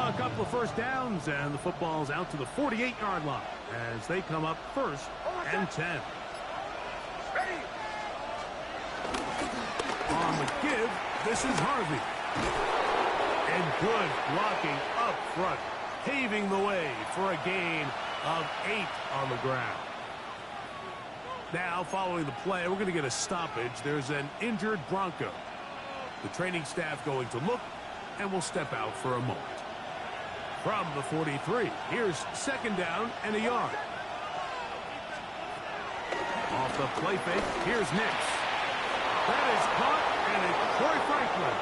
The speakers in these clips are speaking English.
A couple of first downs, and the football's out to the 48-yard line as they come up 1st and 10. On the give, this is Harvey. And good blocking up front, paving the way for a gain of 8 on the ground. Now, following the play, we're going to get a stoppage. There's an injured Bronco. The training staff going to look, and will step out for a moment. From the 43, here's 2nd down and a yard. Off the play fake, here's Nix. That is caught, and it's Troy Franklin.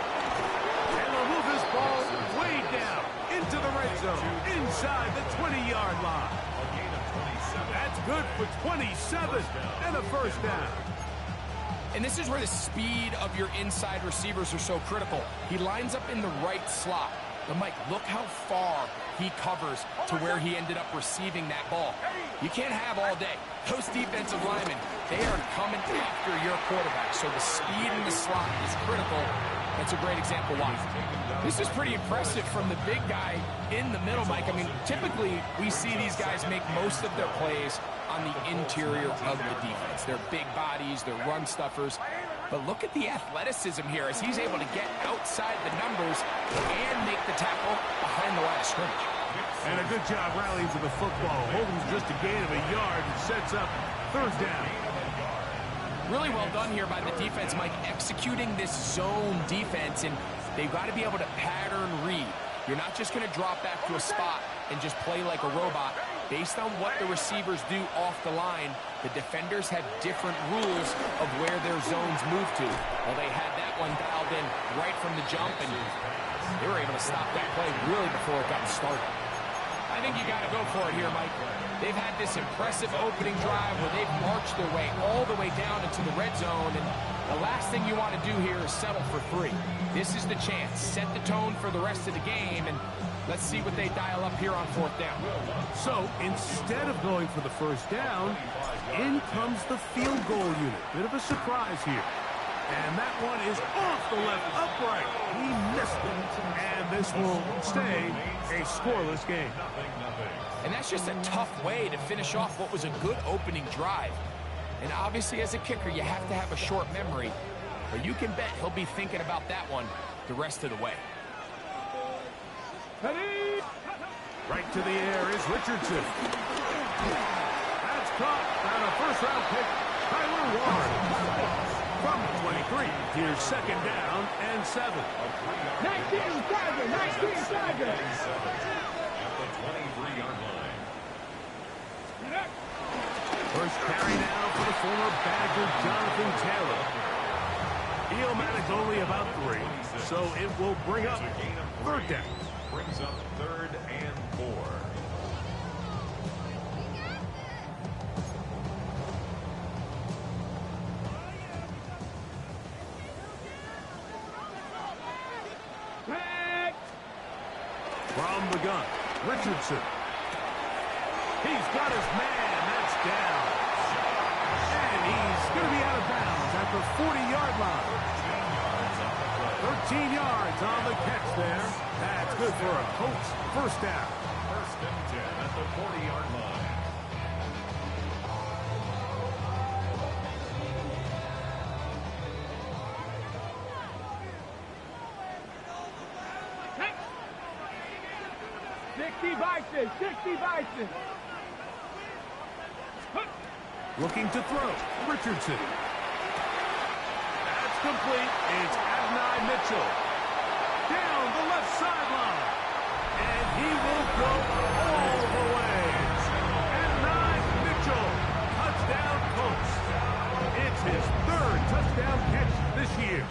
And they'll move this ball way down into the red zone, inside the 20-yard line. That's good for 27 and a first down. And this is where the speed of your inside receivers are so critical. He lines up in the right slot. But, Mike, look how far he covers to where he ended up receiving that ball. You can't have all day. Those defensive linemen, they are coming after your quarterback. So the speed in the slot is critical. That's a great example why. This is pretty impressive from the big guy in the middle, Mike. I mean, typically we see these guys make most of their plays on the interior of the defense. They're big bodies, they're run stuffers. But look at the athleticism here as he's able to get outside the numbers and make the tackle behind the line of scrimmage. And a good job rallying to the football. Holding just a gain of a yard and sets up 3rd down. Really well done here by the defense, Mike, executing this zone defense, and they've got to be able to pattern read. You're not just going to drop back to a spot and just play like a robot. Based on what the receivers do off the line, the defenders have different rules of where their zones move to. Well, they had that one dialed in right from the jump, and they were able to stop that play really before it got started. I think you got to go for it here, Mike. They've had this impressive opening drive where they've marched their way all the way down into the red zone, and the last thing you want to do here is settle for 3. This is the chance. Set the tone for the rest of the game, and let's see what they dial up here on 4th down. So instead of going for the first down, in comes the field goal unit. Bit of a surprise here. And that one is off the left upright. He missed it. And this will stay a scoreless game. And that's just a tough way to finish off what was a good opening drive. And obviously, as a kicker, you have to have a short memory. But you can bet he'll be thinking about that one the rest of the way. Right to the air is Richardson. That's caught on a first-round pick, Tyler Ward. From the 23, here's 2nd down and 7. 19 Tiger, 19 Tiger. At the 23-yard line. First carry now for the former Badger Jonathan Taylor. Eel-Matic only about 3, so it will bring up 3rd down. Brings up 3rd and 4. From the gun, Richardson. He's got his man. That's down. And he's going to be out of bounds at the 40-yard line. 13 yards on the catch there. That's good for a Colts first down. 1st and 10 at the 40-yard line. Looking to throw, Richardson. That's complete. It's Adonai Mitchell. Down the left sideline. And he will go all the way. Adonai Mitchell. Touchdown Colts. It's his 3rd touchdown catch this year.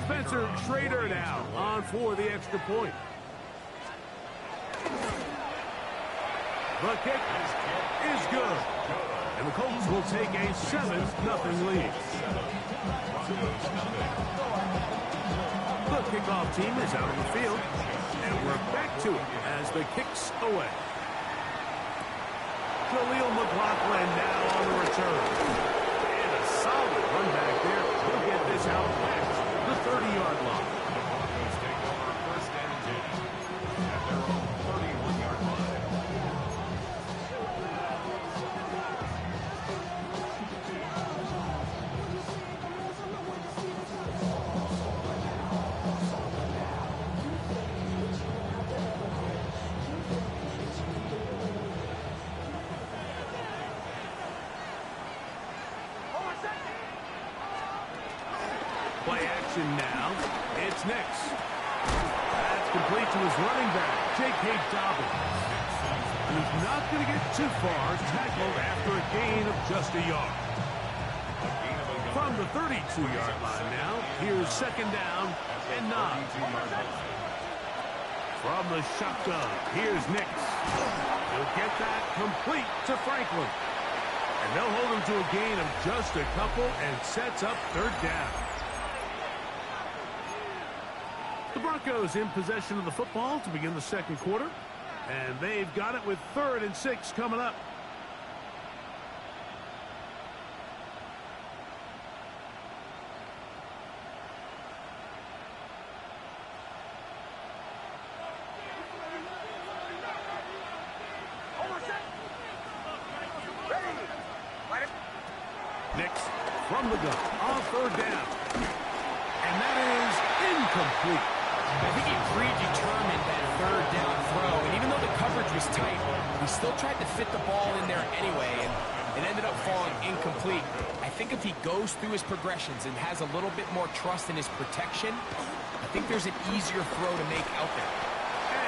Spencer Schrader now on for the extra point. The kick is good. And the Colts will take a 7-0 lead. The kickoff team is out on the field. And we're back to it as the kick's away. Khalil McLaughlin now on the return. And a solid run back there. He'll get this out past the 30-yard line. formation now. It's Nix. That's complete to his running back, J.K. Dobbins. He's not going to get too far, tackled after a gain of just a yard. From the 32-yard line now, here's second down and 9. From the shotgun, here's Nix. He'll get that complete to Franklin. And they'll hold him to a gain of just a couple and sets up third down. The Broncos in possession of the football to begin the second quarter. And they've got it with 3rd and 6 coming up. Nix from the gun on 3rd down. And that is incomplete. I think he predetermined that 3rd down throw, and even though the coverage was tight, he still tried to fit the ball in there anyway, and it ended up falling incomplete. I think if he goes through his progressions and has a little bit more trust in his protection, I think there's an easier throw to make out there.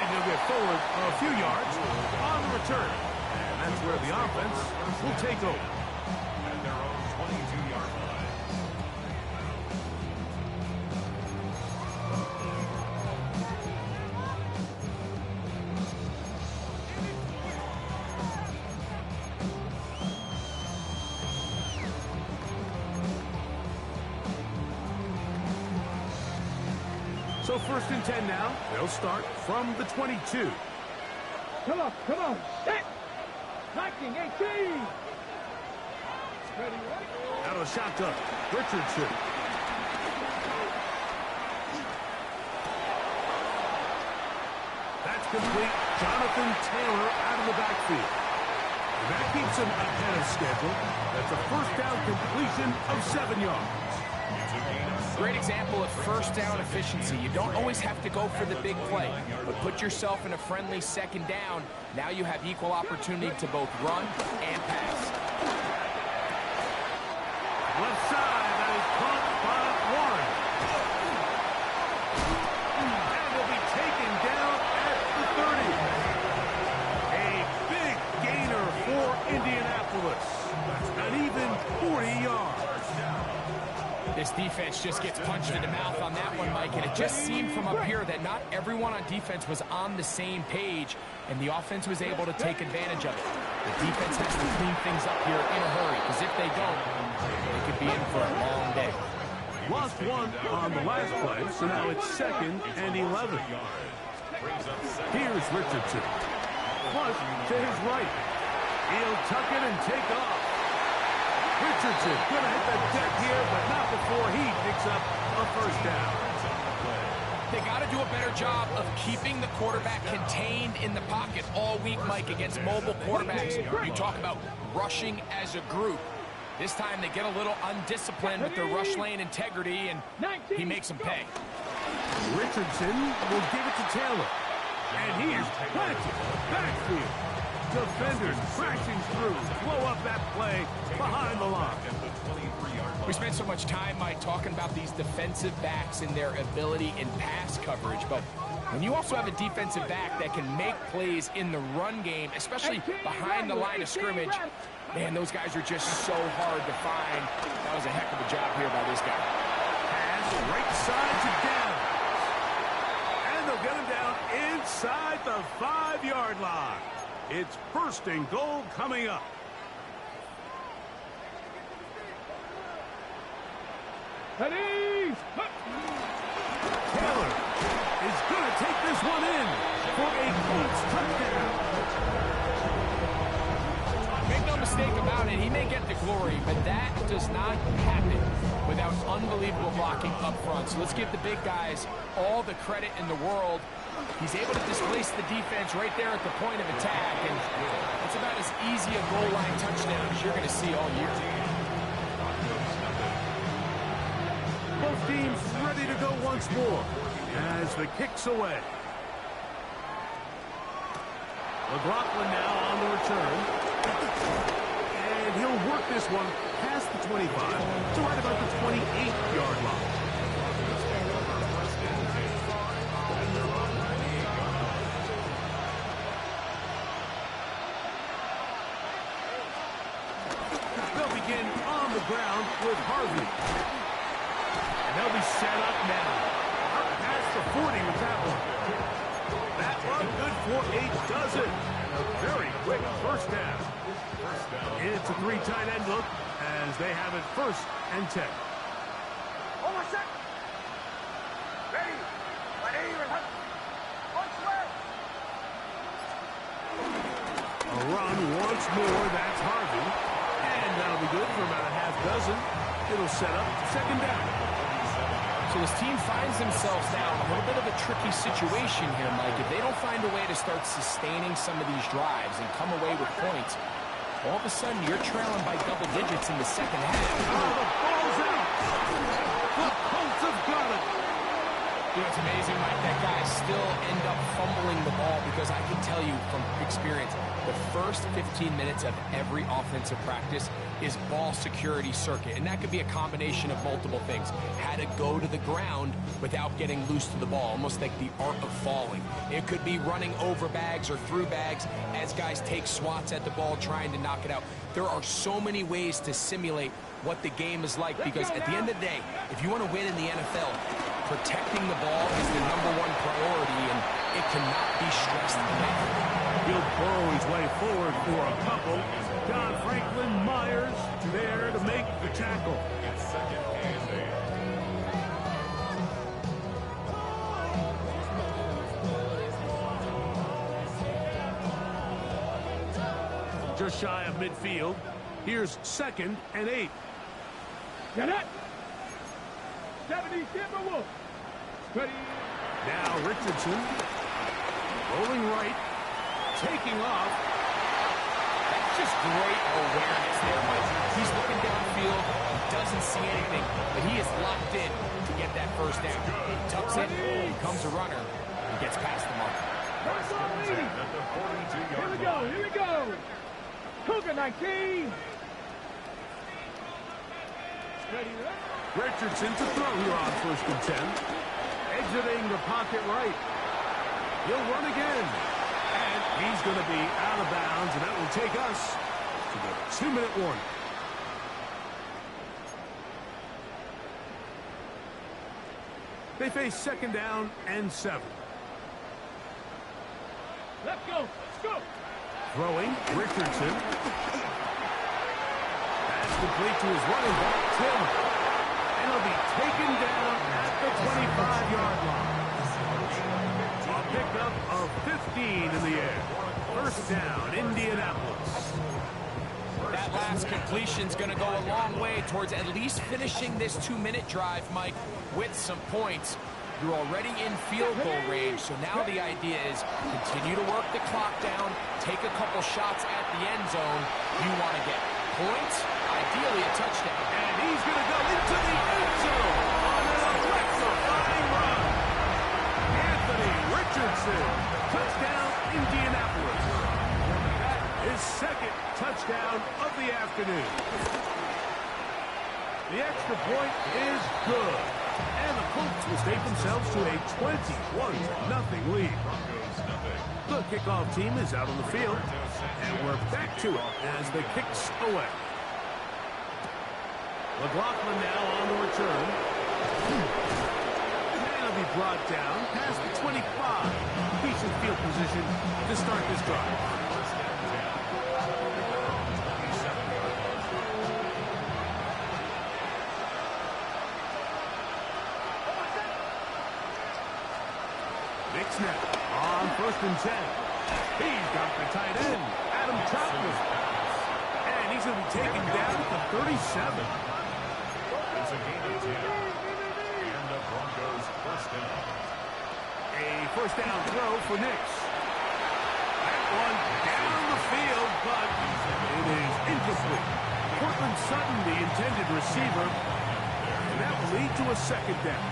And he'll get forward a few yards on the return. And that's where the offense will take over. At their own 22-yard line. So 1st and 10 now. They'll start from the 22. Come on, set. 19, 18. Ready, ready. Out of the shotgun, Richardson. That's complete. Jonathan Taylor out of the backfield. And that keeps him ahead of schedule. That's a 1st down completion of 7 yards. Great example of 1st down efficiency. You don't always have to go for the big play, but put yourself in a friendly 2nd down. Now you have equal opportunity to both run and pass. Left side, that is caught by Warren. And will be taken down at the 30. A big gainer for Indianapolis. An even 40 yards. This defense just gets punched in the mouth on that one, Mike, and it just seemed from up here that not everyone on defense was on the same page, and the offense was able to take advantage of it. The defense has to clean things up here in a hurry, because if they don't, they could be in for a long day. Lost 1 on the last play, so now it's 2nd and 11. Here's Richardson. Flush to his right. He'll tuck it and take off. Richardson going to hit the deck here, but not before he picks up a 1st down. They got to do a better job of keeping the quarterback contained in the pocket all week, Mike, against mobile quarterbacks. You talk about rushing as a group. This time they get a little undisciplined with their rush lane integrity, and he makes them pay. Richardson will give it to Taylor. And he is planted backfield. Defenders crashing through, blow up that play behind the line. We spent so much time, Mike, talking about these defensive backs and their ability in pass coverage, but when you also have a defensive back that can make plays in the run game, especially behind the line of scrimmage, man, those guys are just so hard to find. That was a heck of a job here by this guy. Pass right side to Downs. And they'll get him down inside the 5-yard line. It's 1st and goal coming up. Ready. Taylor is going to take this one in for a Colts touchdown. Make no mistake about it, he may get the glory, but that does not happen without unbelievable blocking up front. So let's give the big guys all the credit in the world. He's able to displace the defense right there at the point of attack, and it's about as easy a goal line touchdown as you're going to see all year. Both teams ready to go once more as the kick's away. McLaughlin now on the return. And he'll work this one past the 25 to right about the 28-yard line. ground with Harvey. And they'll be set up now. Up past the 40 with that one. That one good for a dozen. And a very quick first down. It's a 3 tight end look as they have it 1st and 10. Over set. Ready. A run once more. That's Harvey. And that'll be good for about a half dozen. It'll set up 2nd down. So this team finds themselves now in a little bit of a tricky situation here, Mike. If they don't find a way to start sustaining some of these drives and come away with points, all of a sudden you're trailing by double digits in the 2nd half. Oh, the ball's out. The Colts have got it. You know, it's amazing, Mike, that guys still end up fumbling the ball because I can tell you from experience, the first 15 minutes of every offensive practice is ball security circuit. And that could be a combination of multiple things. How to go to the ground without getting loose to the ball, almost like the art of falling. It could be running over bags or through bags as guys take swats at the ball trying to knock it out. There are so many ways to simulate what the game is like because at the end of the day, if you want to win in the NFL, protecting the ball is the #1 priority, and it cannot be stressed enough. He'll burrow his way forward for a couple. Don Franklin Myers there to make the tackle. It's 2nd and 8. Just shy of midfield. Here's 2nd and 8. Get it. 70 Timberwolves. Ready. Now Richardson rolling right, taking off. That's just great awareness there, Mike. He's looking downfield, he doesn't see anything, but he is locked in to get that 1st down. He tucks it, becomes a runner, and gets past the mark. Here we go. Cougar 19. Ready. Richardson to throw here on 1st and 10. Exiting the pocket right. He'll run again. And he's going to be out of bounds, and that will take us to the 2-minute warning. They face 2nd down and 7. Let's go. Throwing, Richardson. That's complete to his running back, Tim. And he'll be taken down at the 25-yard line. A pickup of 15 in the air. 1st down, Indianapolis. That last completion's going to go a long way towards at least finishing this 2-minute drive, Mike, with some points. You're already in field goal range, so now the idea is continue to work the clock down, take a couple shots at the end zone. You want to get points, ideally a touchdown. And he's going to go into the end zone on an electrifying run. Anthony Richardson, touchdown Indianapolis. That is 2nd touchdown of the afternoon. The extra point is good. And the Colts will take themselves to a 21-0 lead. The kickoff team is out on the field, and we're back to it as the kicks away. McLaughlin now on the return. And he'll be brought down past the 25. Decent field position to start this drive. Snap on 1st and 10. He's got the tight end, Adam Troutman. And he's going to be taken down at the 37. It's a gain of 10. And the Broncos 1st down. A 1st down throw for Nix. That one down the field, but it is incomplete. Cortland Sutton, the intended receiver, and that will lead to a 2nd down.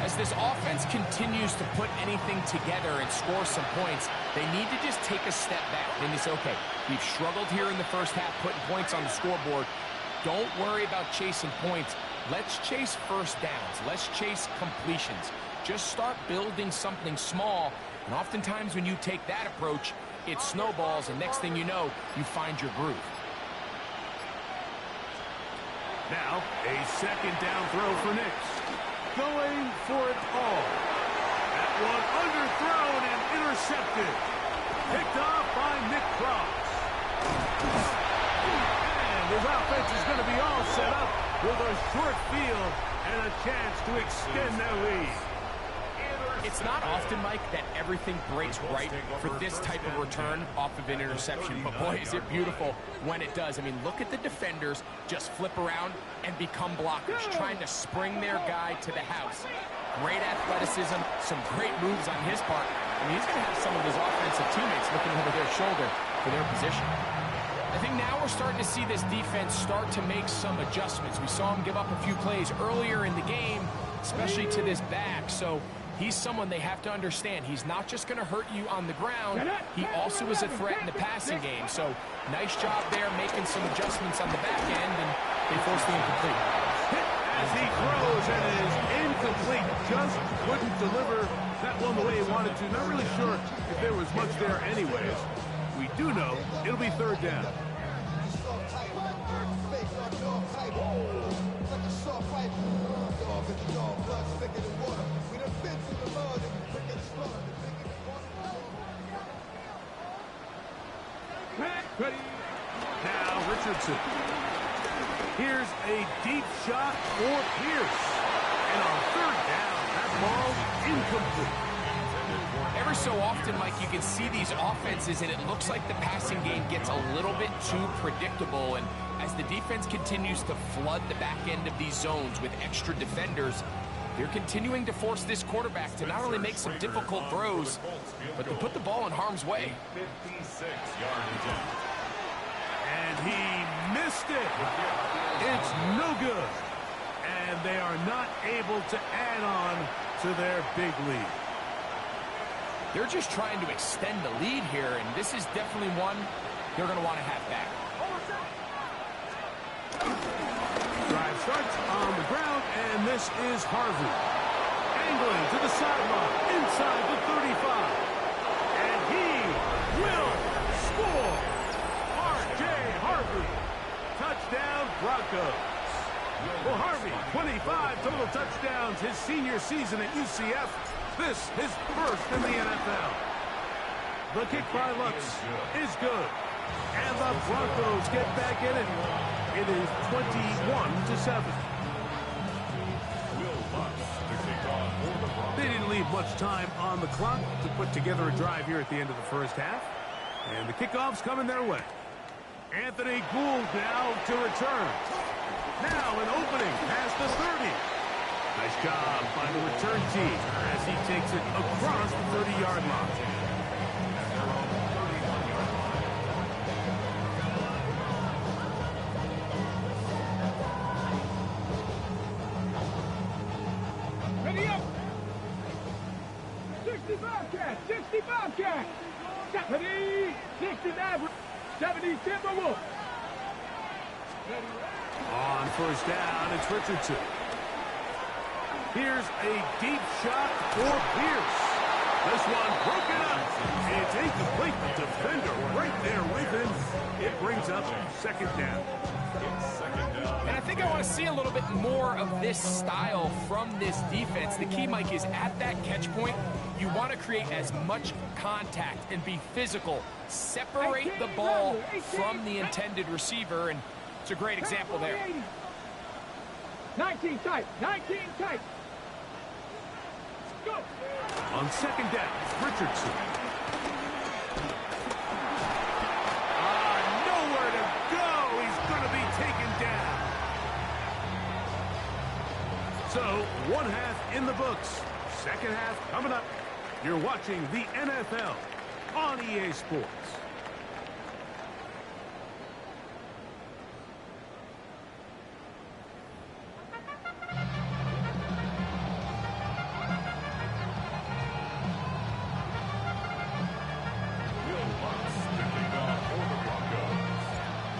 As this offense continues to put anything together and score some points, they need to just take a step back. Then they say, okay, we've struggled here in the 1st half putting points on the scoreboard. Don't worry about chasing points. Let's chase 1st downs. Let's chase completions. Just start building something small. And oftentimes when you take that approach, it snowballs, and next thing you know, you find your groove. Now, a second down throw for Knicks. Going for it all. That one underthrown and intercepted. Picked off by Nick Cross. And his offense is going to be all set up with a short field and a chance to extend their lead. It's not often, Mike, that everything breaks right for this type of return off of an interception. But boy, is it beautiful when it does. I mean, look at the defenders just flip around and become blockers, trying to spring their guy to the house. Great athleticism, some great moves on his part. I mean, he's going to have some of his offensive teammates looking over their shoulder for their position. I think now we're starting to see this defense start to make some adjustments. We saw him give up a few plays earlier in the game, especially to this back. So he's someone they have to understand. He's not just going to hurt you on the ground. He also is a threat in the passing game. So nice job there making some adjustments on the back end, and they forced the incomplete. Hit as he throws, and it is incomplete. Just couldn't deliver that one the way he wanted to. Not really sure if there was much there anyways. We do know it'll be third down. Now Richardson. Here's a deep shot for Pierce. And on third down, that ball incomplete. Every so often, Mike, you can see these offenses, and it looks like the passing game gets a little bit too predictable. And as the defense continues to flood the back end of these zones with extra defenders, they're continuing to force this quarterback to not only make some difficult throws, but to put the ball in harm's way. 56-yard attempt. And he missed it. It's no good. And they are not able to add on to their big lead. They're just trying to extend the lead here, and this is definitely one they're going to want to have back. Drive starts on the ground, and this is Harvey. Angling to the sideline, inside the 35. And he will score. R.J. Harvey. Touchdown, Broncos. Well, Harvey, 25 total touchdowns his senior season at UCF. This his first in the NFL. The kick by Lutz is good. And the Broncos get back in it. It is 21-7. They didn't leave much time on the clock to put together a drive here at the end of the first half. And the kickoff's coming their way. Anthony Gould now to return. Now an opening past the 30. Nice job by the return team as he takes it across the 30-yard line. Ready up. 65 cat, 65 cat. 70, 69, 70 Timberwolves. On first down, it's Richardson. Here's a deep shot for Pierce. This one broken up. It's incomplete. The defender right there with him. It brings up second down. And I think I want to see a little bit more of this style from this defense. The key, Mike, is at that catch point, you want to create as much contact and be physical. Separate the ball from the intended receiver, and it's a great example there. 19 tight, 19 tight. Go. On second down, Richardson. Nowhere to go. He's going to be taken down. So, one half in the books. Second half coming up. You're watching the NFL on EA Sports.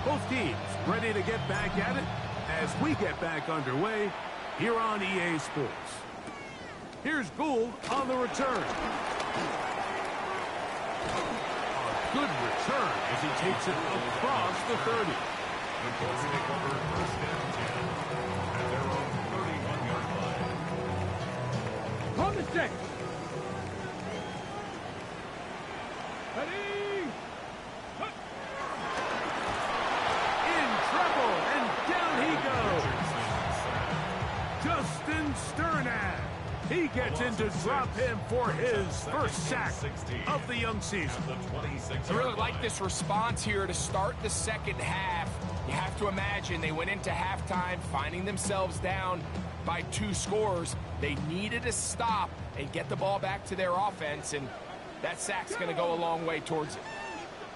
Both teams ready to get back at it as we get back underway here on EA Sports. Here's Gould on the return. A good return as he takes it across the 30. The Colts take over first and 10 at their own 31-yard line. On the set. Ready. In trouble, and down he goes. Justin Sternad. He gets in to drop him for his first sack of the young season. I really like this response here to start the second half. You have to imagine they went into halftime finding themselves down by 2 scores. They needed to stop and get the ball back to their offense, and that sack's going to go a long way towards it.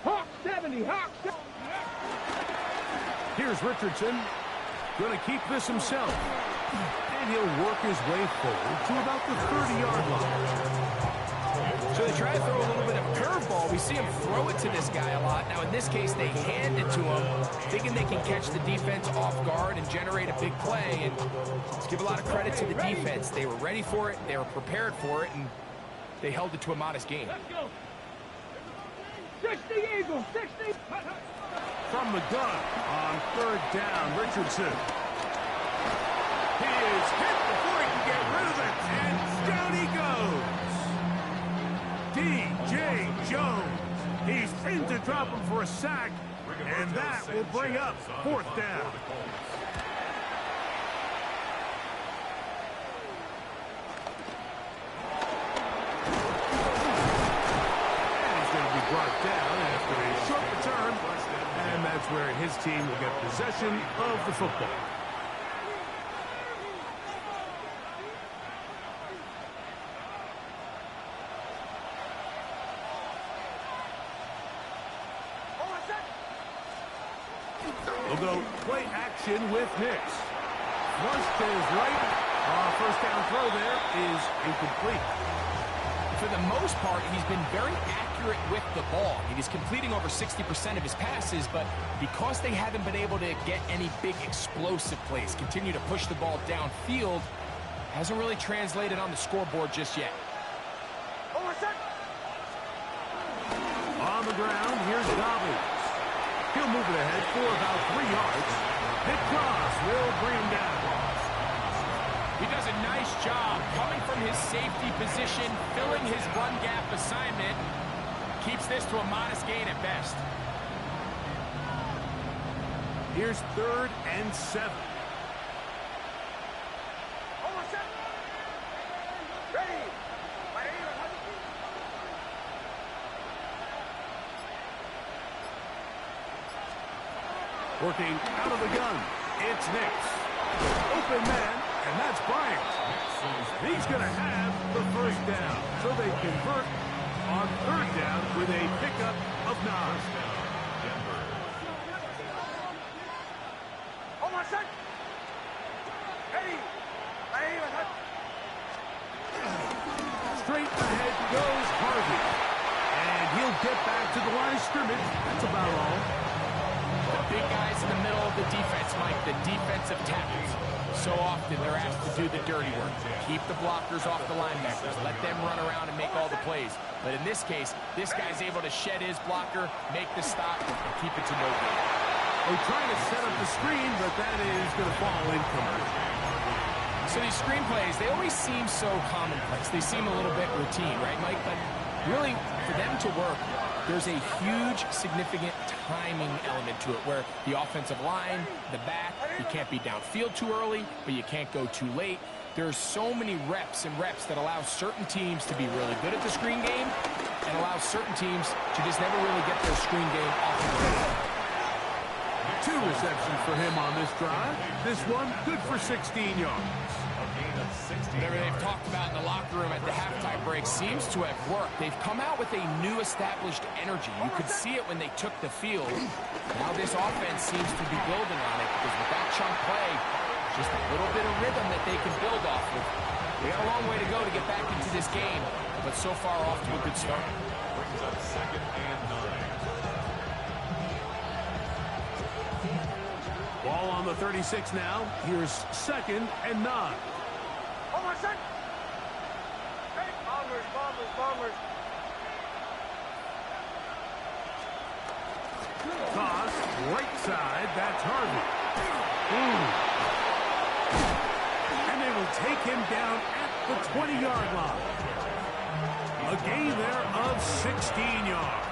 Hawk 70, Hawk 70. Here's Richardson. Going to keep this himself. And he'll work his way forward to about the 30-yard line. So they try to throw a little bit of curveball. We see him throw it to this guy a lot. Now, in this case, they hand it to him, thinking they can catch the defense off guard and generate a big play. And let's give a lot of credit to the defense. They were ready for it, they were prepared for it, and they held it to a modest game. Let's go. 60 Eagles, 60. From the gun on third down, Richardson. He is hit before he can get rid of it, and down he goes. D.J. Jones. He's in to drop him for a sack, and that will bring up fourth down. And he's going to be brought down after a short return, and that's where his team will get possession of the football. They'll go play action with Hicks. Flushed to his right. First down throw there is incomplete. For the most part, he's been very accurate with the ball. He's completing over 60% of his passes, but because they haven't been able to get any big explosive plays, continue to push the ball downfield, hasn't really translated on the scoreboard just yet. On the ground, here's Dobbins. He'll move it ahead for about 3 yards. Hit cross will bring him down. He does a nice job coming from his safety position, filling his run gap assignment. Keeps this to a modest gain at best. Here's 3rd and 7. Working out of the gun, it's Nix. Open man, and that's Bryant. He's going to have the first down. So they convert on 3rd down with a pickup of 9. Straight ahead goes Harvey. And he'll get back to the line of scrimmage. That's about all. The big guys in the middle of the defense, Mike, the defensive tackles. So often they're asked to do the dirty work. Keep the blockers off the linebackers. Let them run around and make all the plays. But in this case, this guy's able to shed his blocker, make the stop, and keep it to no gain. They're trying to set up the screen, but that is going to fall incomplete. So these screen plays, they always seem so commonplace. They seem a little bit routine, right, Mike? But really, for them to work, there's a huge, significant timing element to it where the offensive line, the back, you can't be downfield too early, but you can't go too late. There's so many reps and reps that allow certain teams to be really good at the screen game and allow certain teams to just never really get their screen game off the ground. 2 receptions for him on this drive. This one good for 16 yards. Whatever they've talked about in the locker room at the halftime break seems to have worked. They've come out with a new established energy. You could see it when they took the field. Now this offense seems to be building on it because with that chunk play, just a little bit of rhythm that they can build off of. They got a long way to go to get back into this game, but so far off to a good start. Brings up 2nd and 9. Ball on the 36 now. Here's 2nd and 9. Toss right side. That's Harvey. And they will take him down at the 20-yard line. A gain there of 16 yards.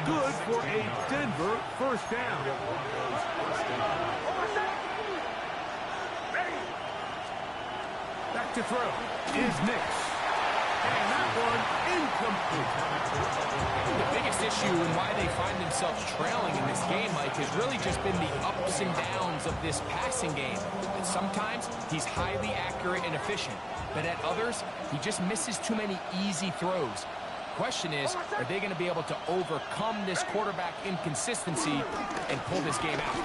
Good for a Denver first down. Back to throw is Nix. And that one incomplete. The biggest issue and why they find themselves trailing in this game, Mike, has really just been the ups and downs of this passing game. And sometimes he's highly accurate and efficient, but at others, he just misses too many easy throws. Question is, are they going to be able to overcome this quarterback inconsistency and pull this game out?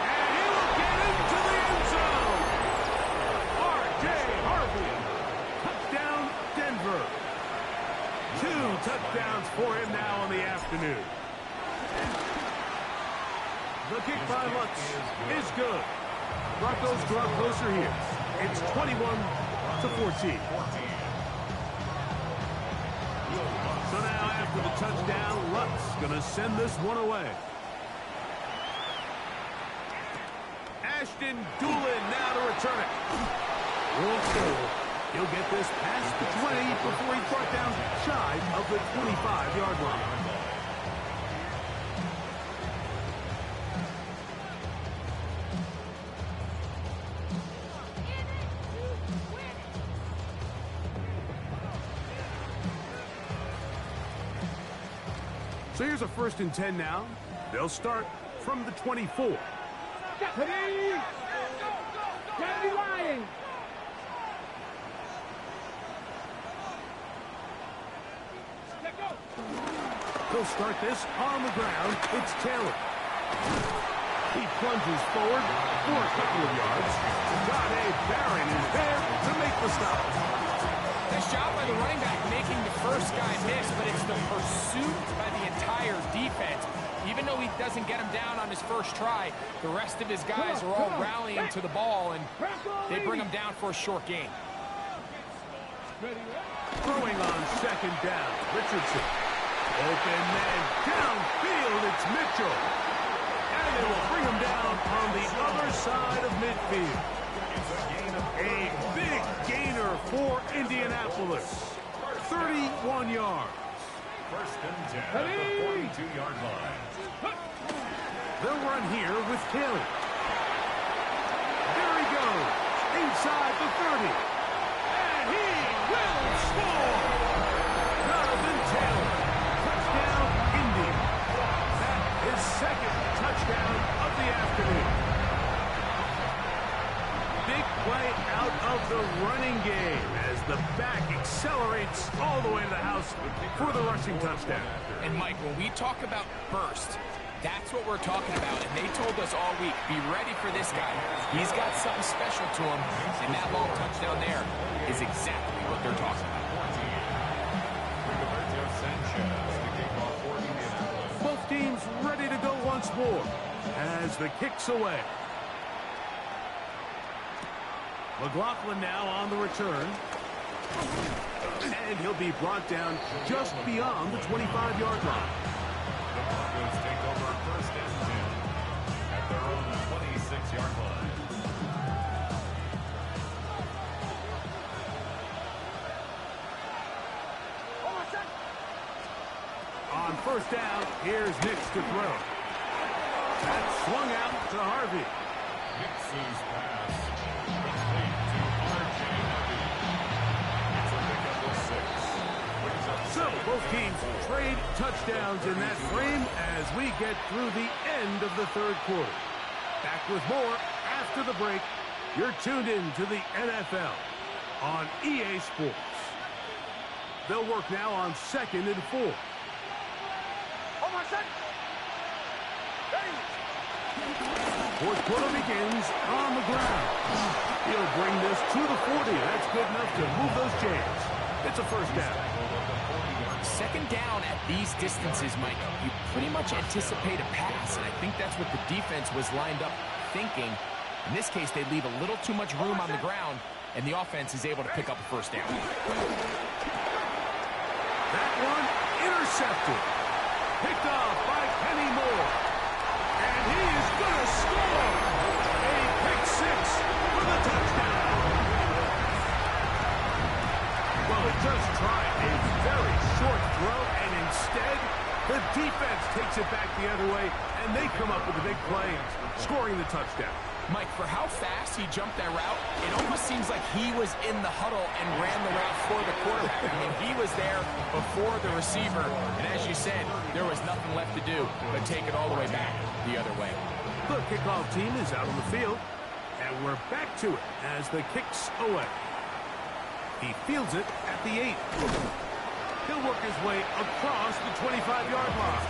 And he will get into the end zone. R.J. Harvey. Touchdown, Denver. 2 touchdowns for him now in the afternoon. The kick by Lutz is good. Broncos draw closer here. It's 21-14. So now after the touchdown, Lutz going to send this one away. Ashton Doolin now to return it. He'll get this past the 20 before he's brought down shy of the 25-yard line. So here's a 1st and 10 now. They'll start from the 24. Deputy! Deputy Lion! They'll start this on the ground. It's Taylor. He plunges forward for a couple of yards. Donnie Barron is there to make the stop. Nice job by the running back making the first guy miss, but it's the pursuit by the entire defense. Even though he doesn't get him down on his first try, the rest of his guys are all rallying to the ball, and they bring him down for a short gain. Throwing on 2nd down, Richardson. Open man downfield, it's Mitchell. And they will bring him down on the other side of midfield. A big gainer for Indianapolis. 31 yards. 1st and 10 at the 42-yard line. They'll run here with Kelly. There he goes. Inside the 30. And he will score. Jonathan Taylor. Touchdown, Indy. That is 2nd touchdown of the afternoon. Big play out of the running game as the back accelerates all the way to the house for the rushing touchdown. And Mike, when we talk about burst, that's what we're talking about. And they told us all week, be ready for this guy. He's got something special to him. And that long touchdown there is exactly what they're talking about. Both teams ready to go once more as the kick's away. McLaughlin now on the return. And he'll be brought down just beyond the 25-yard line. The Broncos take over 1st and 10 at their own 26-yard line. On 1st down, here's Nix to throw. That's swung out to Harvey. Nix's pass complete to R.J. Harvey. It's a pickup of 6. So both teams trade touchdowns in that frame as we get through the end of the 3rd quarter. Back with more after the break. You're tuned in to the NFL on EA Sports. They'll work now on 2nd and 4. Fourth quarter begins on the ground. He'll bring this to the 40. That's good enough to move those chains. It's a 1st down. 2nd down at these distances, Mike, you pretty much anticipate a pass, and I think that's what the defense was lined up thinking. In this case, they leave a little too much room on the ground, and the offense is able to pick up a 1st down. That one intercepted. Picked off by Kenny Moore. And he is going to score. A pick six for the touchdown. Well, he just tried a very short throw, and instead, the defense takes it back the other way, and they come up with a big play, scoring the touchdown. Mike, for how fast he jumped that route, it almost seems like he was in the huddle and ran the route for the quarterback. I mean, he was there before the receiver, and as you said, there was nothing left to do but take it all the way back the other way. The kickoff team is out on the field, and we're back to it as the kick's away. He fields it at the 8. He'll work his way across the 25-yard line.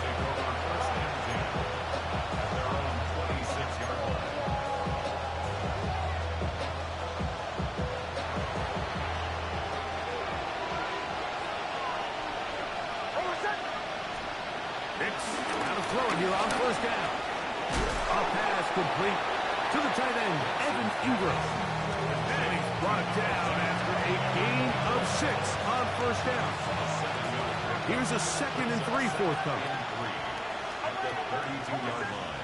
Throwing here on first down. A pass complete to the tight end, Evan Ingram. And he's brought down after a gain of 6 on first down. Here's a 2nd and 3 forthcoming. At the 32-yard line.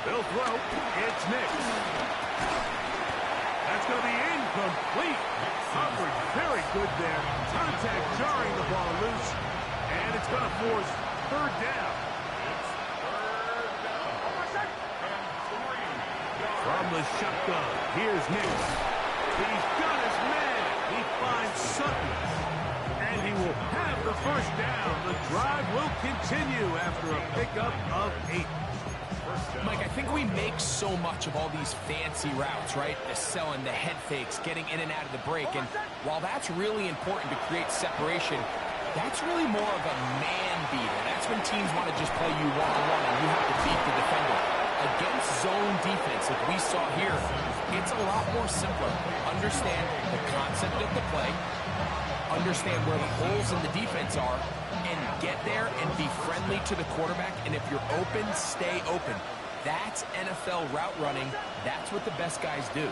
They'll throw. It's Nix. That's going to be incomplete. Coverage very good there. Contact jarring the ball loose. And it's going to force 3rd down. From the shotgun, here's Nix. He's got his man. He finds Sutton. And he will have the first down. The drive will continue after a pickup of 8. Mike, I think we make so much of all these fancy routes, right? The selling, the head fakes, getting in and out of the break. And while that's really important to create separation, that's really more of a man beater. That's when teams want to just play you one-on-one and you have to beat the defender. Against zone defense, like we saw here, it's a lot more simpler. Understand the concept of the play, understand where the holes in the defense are, and get there and be friendly to the quarterback. And if you're open, stay open. That's NFL route running. That's what the best guys do.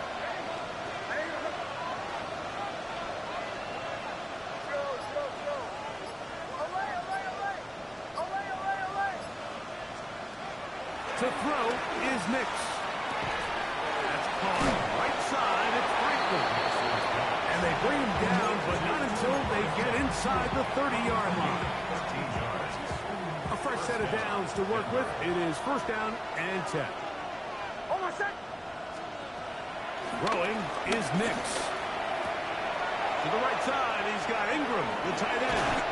To throw is Nix. That's caught right side. It's Franklin. And they bring him down, but not until they get inside the 30-yard line. A fresh set of downs to work with. It is 1st down and 10. Throwing is Nix. To the right side, he's got Ingram, the tight end.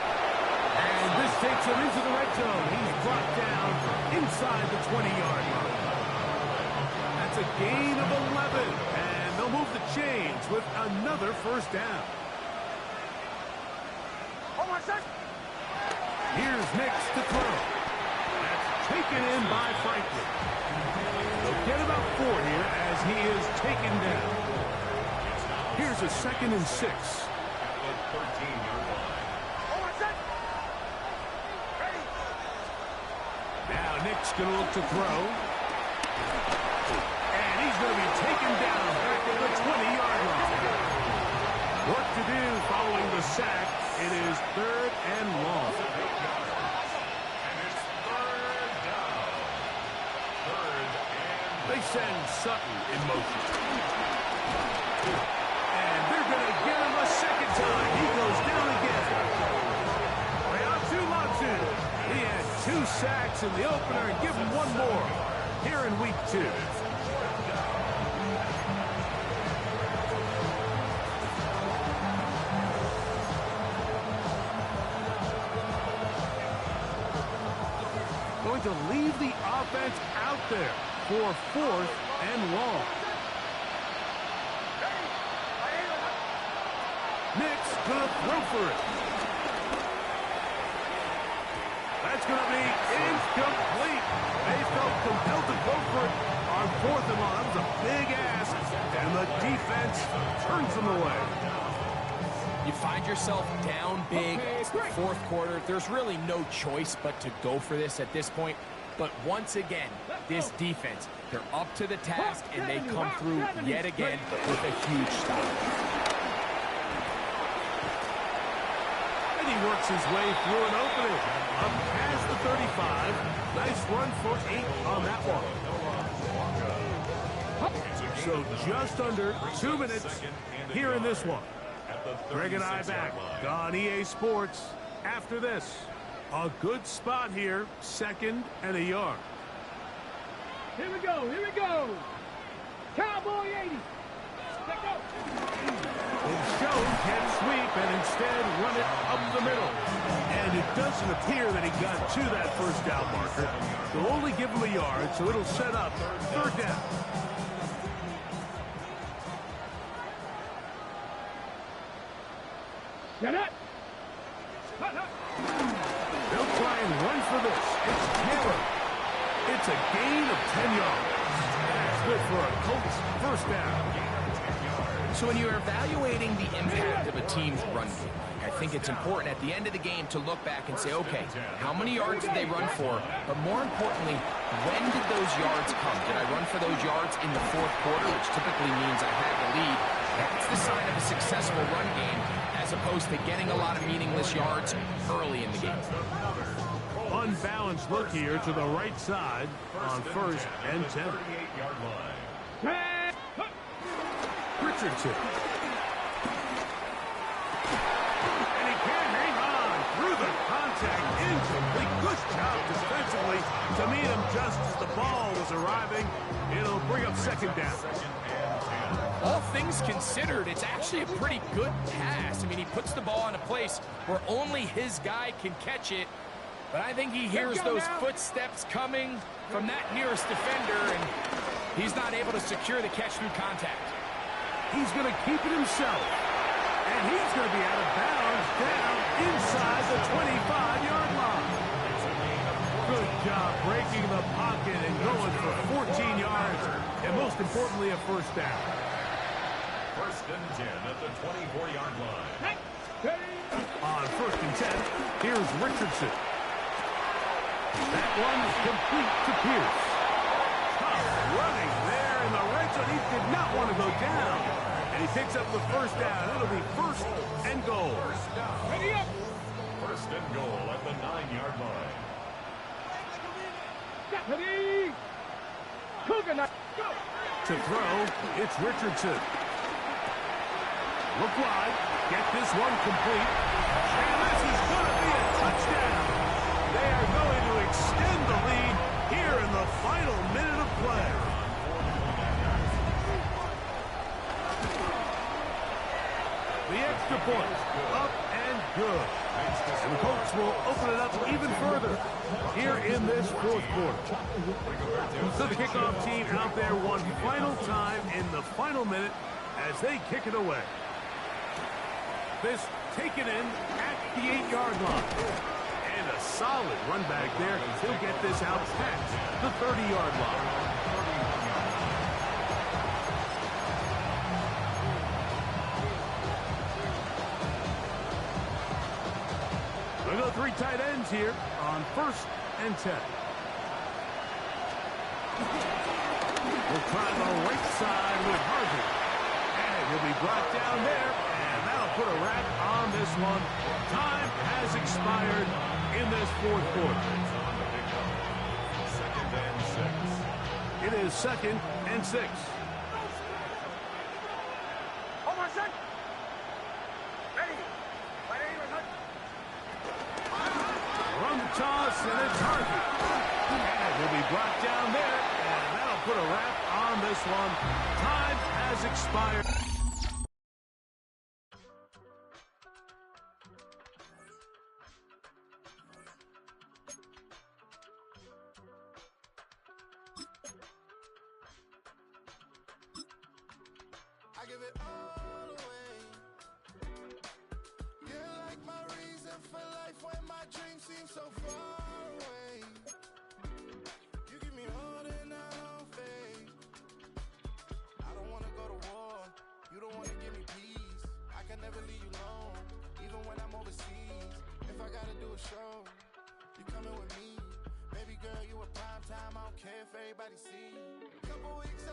And this takes him into the red zone. He's brought down inside the 20-yard line. That's a gain of 11. And they'll move the chains with another 1st down. Here's Nix to throw. That's taken in by Franklin. They'll get about 4 here as he is taken down. Here's a 2nd and 6. Now Nick's going to look to throw. And he's going to be taken down back at the 20-yard line. Work to do following the sack. It is 3rd and long. They send Sutton in motion. And they're going to get him a 2nd time. He goes down again. Latu. He had 2 sacks in the opener and give him 1 more here in week 2. Going to leave the offense out there for 4th and long. Nick's going to throw for it. That's going to be incomplete. They felt compelled to go for it on 4th and long. That was a big ask, and the defense turns them away. You find yourself down big. It's the 4th quarter. There's really no choice but to go for this at this point. But once again, this defense, they're up to the task, and they come through yet again with a huge stop. And he works works his way through an opening. Up past the 35. Nice run for 8 on that one. So just under 2 minutes here in this one. Greg and I back on EA Sports after this. A good spot here, 2nd and a yard. Here we go, here we go. Cowboy 80. Let's go. Joe can sweep and instead run it up the middle. And it doesn't appear that he got to that first down marker. They'll only give him a yard, so it'll set up 3rd down. Get it. They'll try and run for this. It's Taylor. It's a gain of 10 yards. That's good for a Colts 1st down. So when you're evaluating the impact of a team's run game, I think it's important at the end of the game to look back and say, okay, how many yards did they run for? But more importantly, when did those yards come? Did I run for those yards in the 4th quarter, which typically means I had the lead? That's the sign of a successful run game, as opposed to getting a lot of meaningless yards early in the game. Unbalanced look here to the right side on 1st and 10. Richardson. And he can't hang on through the contact. Incomplete. Good job defensively to meet him just as the ball was arriving. It'll bring up 2nd down. All things considered, it's actually a pretty good pass. I mean, he puts the ball in a place where only his guy can catch it. But I think he hears those footsteps coming from that nearest defender, and he's not able to secure the catch through contact. He's going to keep it himself. And he's going to be out of bounds down inside the 25-yard line. Good job breaking the pocket and going for 14 yards. And most importantly, a 1st down. 1st and 10 at the 24-yard line. On 1st and 10, here's Richardson. That one is complete to Pierce. Tough running there in the red zone. He did not want to go down. And he picks up the 1st down. It'll be 1st and goal. Ready up. 1st and goal at the 9-yard line. Ready. Cougar. Go. To throw, it's Richardson. Look wide. Get this one complete. And this is going to be a touchdown. They are going to extend the lead here in the final minute of play. The extra point, up and good. And the Colts will open it up even further here in this 4th quarter. So the kickoff team out there one final time in the final minute as they kick it away. This taken in at the 8-yard line. And a solid run back there. He'll get this out past the 30-yard line. We'll go 3 tight ends here on 1st and 10. We'll try the right side with Harvey. And he'll be brought down there. And that'll put a wrap on this one. Time has expired in this 4th quarter. 2nd and 6. It is 2nd and 6. Hold on, son. Ready. Run the toss, and it's Harvey. And he'll be brought down there. And that'll put a wrap on this one. Time has expired. I give it all away. You're like my reason for life when my dreams seem so far away. You give me more than I don't face. I don't wanna go to war. You don't wanna give me peace. I can never leave you alone, even when I'm overseas. If I gotta do a show, you coming with me. Baby girl, you a prime time. I don't care if everybody see. Couple weeks